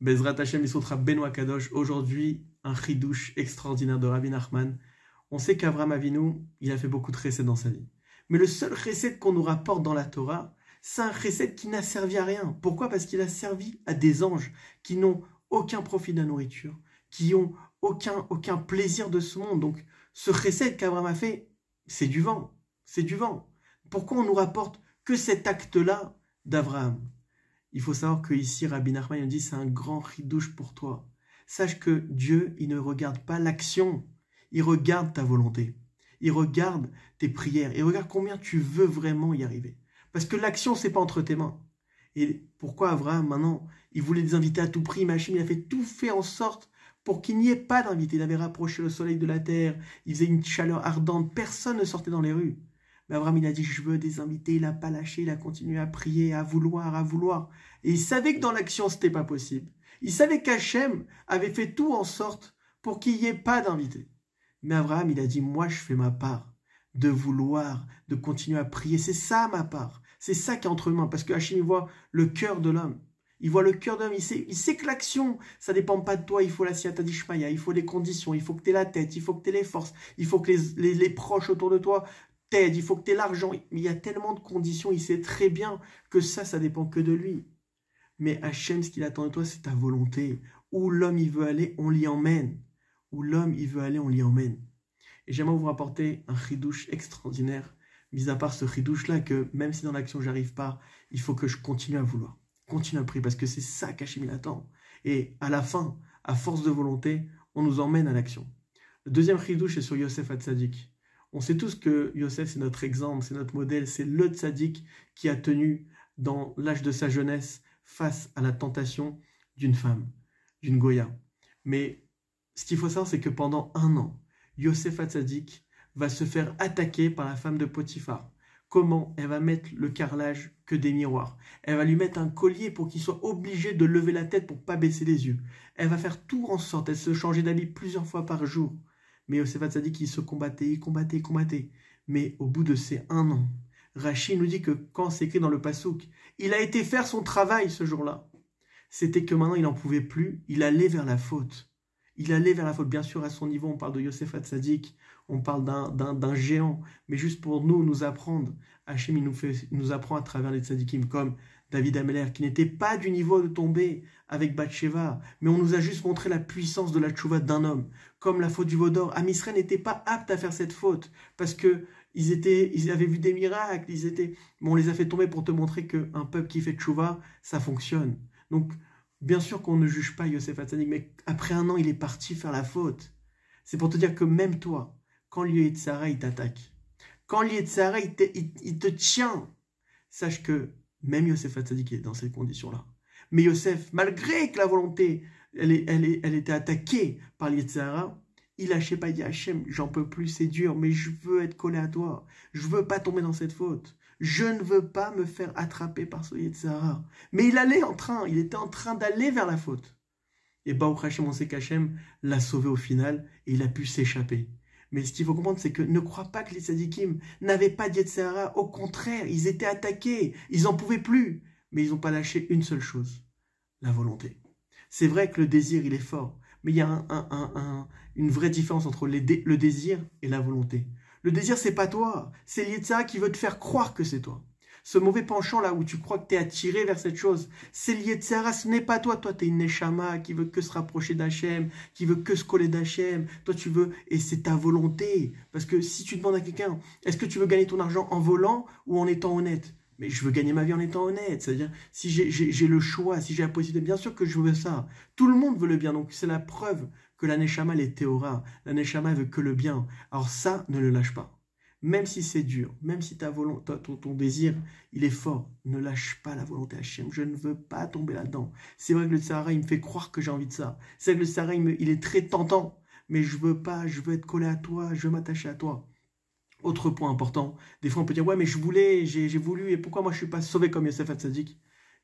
Bezrat Hashem Yisrotra Benoît Kadosh. Aujourd'hui, un chidouche extraordinaire de Rabbi Nachman. On sait qu'Avraham Avinu, il a fait beaucoup de chesed dans sa vie. Mais le seul chesed qu'on nous rapporte dans la Torah, c'est un chesed qui n'a servi à rien. Pourquoi? Parce qu'il a servi à des anges qui n'ont aucun profit de la nourriture, qui ont aucun plaisir de ce monde. Donc, ce chesed qu'Avraham a fait, c'est du vent. C'est du vent. Pourquoi on nous rapporte que cet acte-là d'Avraham? Il faut savoir qu'ici, Rabbi Nachman dit c'est un grand chidouche pour toi. Sache que Dieu, il ne regarde pas l'action, il regarde ta volonté. Il regarde tes prières, il regarde combien tu veux vraiment y arriver. Parce que l'action, c'est pas entre tes mains. Et pourquoi Avraham, maintenant, il voulait les inviter à tout prix, Machim, il a fait tout fait en sorte pour qu'il n'y ait pas d'invités. Il avait rapproché le soleil de la terre, il faisait une chaleur ardente, personne ne sortait dans les rues. Mais Abraham, il a dit, je veux des invités, il n'a pas lâché, il a continué à prier, à vouloir. Et il savait que dans l'action, ce n'était pas possible. Il savait qu'Hachem avait fait tout en sorte pour qu'il n'y ait pas d'invités. Mais Abraham, il a dit, moi, je fais ma part de vouloir, de continuer à prier. C'est ça ma part. C'est ça qui est entre mains. Parce que Hachem, il voit le cœur de l'homme. Il voit le cœur d'homme, il sait que l'action, ça ne dépend pas de toi, il faut la siyata dishmaya, il faut les conditions, il faut que tu aies la tête, il faut que tu aies les forces, il faut que les proches autour de toi t'aident, il faut que tu aies l'argent. Mais il y a tellement de conditions, il sait très bien que ça dépend que de lui. Mais Hachem, ce qu'il attend de toi, c'est ta volonté. Où l'homme il veut aller, on l'y emmène. Où l'homme il veut aller, on l'y emmène. Et j'aimerais vous rapporter un chidouche extraordinaire, mis à part ce chidouche-là, que même si dans l'action j'arrive pas, il faut que je continue à vouloir. Continue à prier, parce que c'est ça qu'Hachem il attend. Et à la fin, à force de volonté, on nous emmène à l'action. Le deuxième chidouche est sur Yosef Hatzadik. On sait tous que Yosef, c'est notre exemple, c'est notre modèle, c'est le tzaddik qui a tenu dans l'âge de sa jeunesse face à la tentation d'une femme, d'une goya. Mais ce qu'il faut savoir, c'est que pendant 1 an, Yosef Hatzadik va se faire attaquer par la femme de Potiphar. Comment? Elle va mettre le carrelage que des miroirs. Elle va lui mettre un collier pour qu'il soit obligé de lever la tête pour ne pas baisser les yeux. Elle va faire tout en sorte, elle se changeait d'habit plusieurs fois par jour. Mais Yosef Hatzadik, il se combattait. Mais au bout de ces 1 an, Rashi nous dit que quand c'est écrit dans le Passouk, il a été faire son travail ce jour-là. C'était que maintenant il n'en pouvait plus, il allait vers la faute. Il allait vers la faute. Bien sûr, à son niveau, on parle de Yosef Hatzadik, on parle d'un géant. Mais juste pour nous apprendre, Hachem, il nous apprend à travers les tzadikim, comme David Ameler, qui n'était pas du niveau de tomber avec Bathsheba, mais on nous a juste montré la puissance de la tchouva d'un homme. Comme la faute du veau d'or, Am Israël n'était pas apte à faire cette faute, parce que ils avaient vu des miracles, on les a fait tomber pour te montrer qu'un peuple qui fait tchouva, ça fonctionne. Donc, bien sûr qu'on ne juge pas Yosef Hatzadik, mais après 1 an, il est parti faire la faute. C'est pour te dire que même toi, quand l'Yetzirah, il t'attaque, quand l'Yetzirah, il te tient, sache que même Yosef Hatzadik est dans ces conditions-là. Mais Yosef, malgré que la volonté, elle était attaquée par l'Yetzirah, il lâchait pas, il dit Hachem, j'en peux plus, c'est dur, mais je veux être collé à toi. Je veux pas tomber dans cette faute. Je ne veux pas me faire attraper par ce Yetzirah. Mais il était en train d'aller vers la faute. Et Baruch Hashem, on sait qu'Hachem l'a sauvé au final et il a pu s'échapper. Mais ce qu'il faut comprendre, c'est que ne crois pas que les tzadikim n'avaient pas d'Yetzirah. Au contraire, ils étaient attaqués. Ils n'en pouvaient plus. Mais ils n'ont pas lâché une seule chose, la volonté. C'est vrai que le désir, il est fort. Mais il y a une vraie différence entre le désir et la volonté. Le désir, c'est pas toi. C'est l'Yetzirah qui veut te faire croire que c'est toi. Ce mauvais penchant là où tu crois que tu es attiré vers cette chose, c'est l'Yetzirah, ce n'est pas toi. Toi, tu es une Neshama qui veut que se rapprocher d'Hachem, qui veut que se coller d'Hachem. Toi, tu veux, et c'est ta volonté. Parce que si tu demandes à quelqu'un, est-ce que tu veux gagner ton argent en volant ou en étant honnête? Mais je veux gagner ma vie en étant honnête. C'est-à-dire, si j'ai le choix, si j'ai la possibilité, bien sûr que je veux ça. Tout le monde veut le bien. Donc, c'est la preuve que la Neshama, elle est théora. La Neshama, elle veut que le bien. Alors ça, ne le lâche pas. Même si c'est dur, même si ton désir, il est fort, ne lâche pas la volonté Hachem. Je ne veux pas tomber là-dedans. C'est vrai que le Sahara, il me fait croire que j'ai envie de ça. C'est vrai que le Sahara, il est très tentant. Mais je veux pas, je veux être collé à toi, je veux m'attacher à toi. Autre point important, des fois on peut dire, ouais, mais j'ai voulu, et pourquoi moi je ne suis pas sauvé comme Yosef Hatzadik?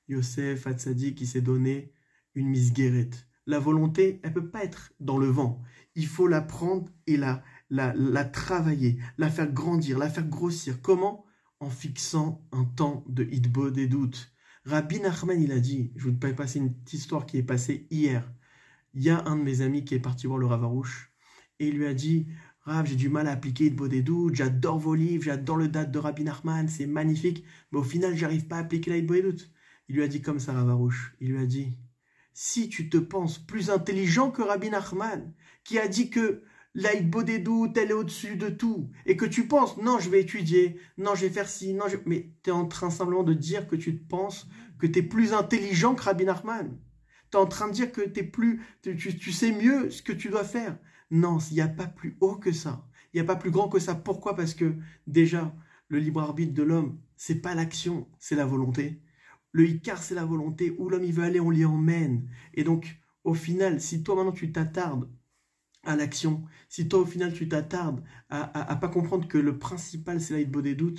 Yosef Hatzadik, il s'est donné une misguérette. La volonté, elle ne peut pas être dans le vent. Il faut la prendre et la travailler, la faire grandir, la faire grossir. Comment? En fixant un temps de hitbod et doute. Rabbi Nachman, il a dit, je vous passer une petite histoire qui est passée hier. Il y a un de mes amis qui est parti voir le Rav Arush et il lui a dit, Rav, j'ai du mal à appliquer Hitbod Edut, j'adore vos livres, j'adore le date de Rabbi Nachman, c'est magnifique, mais au final, j'arrive pas à appliquer la Hitbod Edut. Il lui a dit comme ça, Rav Arush, il lui a dit, si tu te penses plus intelligent que Rabbi Nachman, qui a dit que la Hitbod Edut, elle est au-dessus de tout, et que tu penses, non, je vais étudier, non, je vais faire ci, non, mais tu es en train simplement de dire que tu te penses que tu es plus intelligent que Rabbi Nachman. Tu es en train de dire que tu sais mieux ce que tu dois faire. Non, il n'y a pas plus haut que ça. Il n'y a pas plus grand que ça. Pourquoi? Parce que déjà, le libre arbitre de l'homme, c'est pas l'action, c'est la volonté. Le Icar, c'est la volonté. Où l'homme il veut aller, on l'y emmène. Et donc, au final, si toi maintenant tu t'attardes à l'action, si toi au final tu t'attardes à pas comprendre que le principal c'est la Hitbod Edut,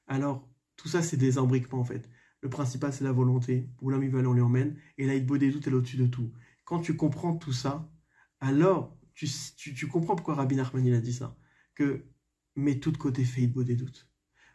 alors tout ça c'est des imbriquements en fait. Le principal c'est la volonté, où l'homme il veut aller, on l'y emmène, et la Hitbod Edut elle est au-dessus de tout. Quand tu comprends tout ça, alors tu comprends pourquoi Rabbi Nachman il a dit ça, que mets tout de côté fait Hitbod Edut.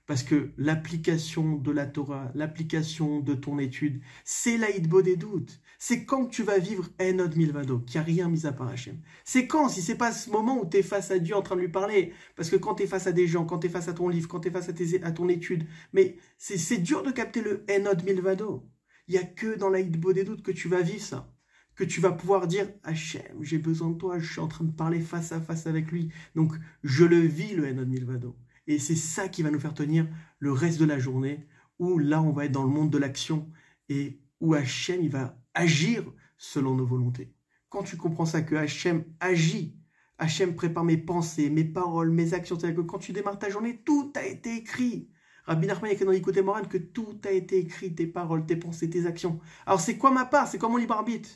Parce que l'application de la Torah, l'application de ton étude, c'est la Hitbod Edut. C'est quand que tu vas vivre Enod Milvado, qu'il n'y a rien mis à part Hachem. C'est quand, si c'est pas ce moment où tu es face à Dieu en train de lui parler. Parce que quand tu es face à des gens, quand tu es face à ton livre, quand tu es face à ton étude, mais c'est dur de capter le Enod Milvado. Il n'y a que dans la Hitbod Edut que tu vas vivre ça. Que tu vas pouvoir dire, Hachem, j'ai besoin de toi, je suis en train de parler face à face avec lui. Donc, je le vis, le Enod Milvado. Et c'est ça qui va nous faire tenir le reste de la journée, où là, on va être dans le monde de l'action et où Hachem, il va agir selon nos volontés. Quand tu comprends ça, que Hachem agit, Hachem prépare mes pensées, mes paroles, mes actions, c'est-à-dire que quand tu démarres ta journée, tout a été écrit. Rabbi Nachman, il y a écrit dans l'Ikouté Moran que tout a été écrit, tes paroles, tes pensées, tes actions. Alors, c'est quoi ma part? C'est quoi mon libre arbitre?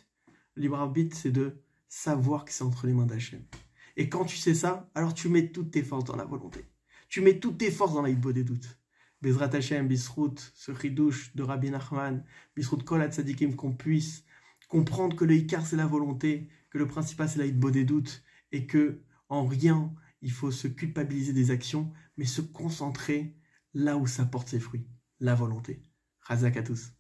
Le libre arbitre, c'est de savoir que c'est entre les mains d'Hachem. Et quand tu sais ça, alors tu mets toutes tes forces dans la volonté. Tu mets toutes tes forces dans la Hitbod Edut. Bezrat Hashem, Bisrout, ce chidouche de Rabbi Nachman, Bisrout Kol HaTzadikim, qu'on puisse comprendre que le Icar c'est la volonté, que le principal c'est la Hitbod Edut, et que en rien il faut se culpabiliser des actions, mais se concentrer là où ça porte ses fruits, la volonté. Chazak à tous.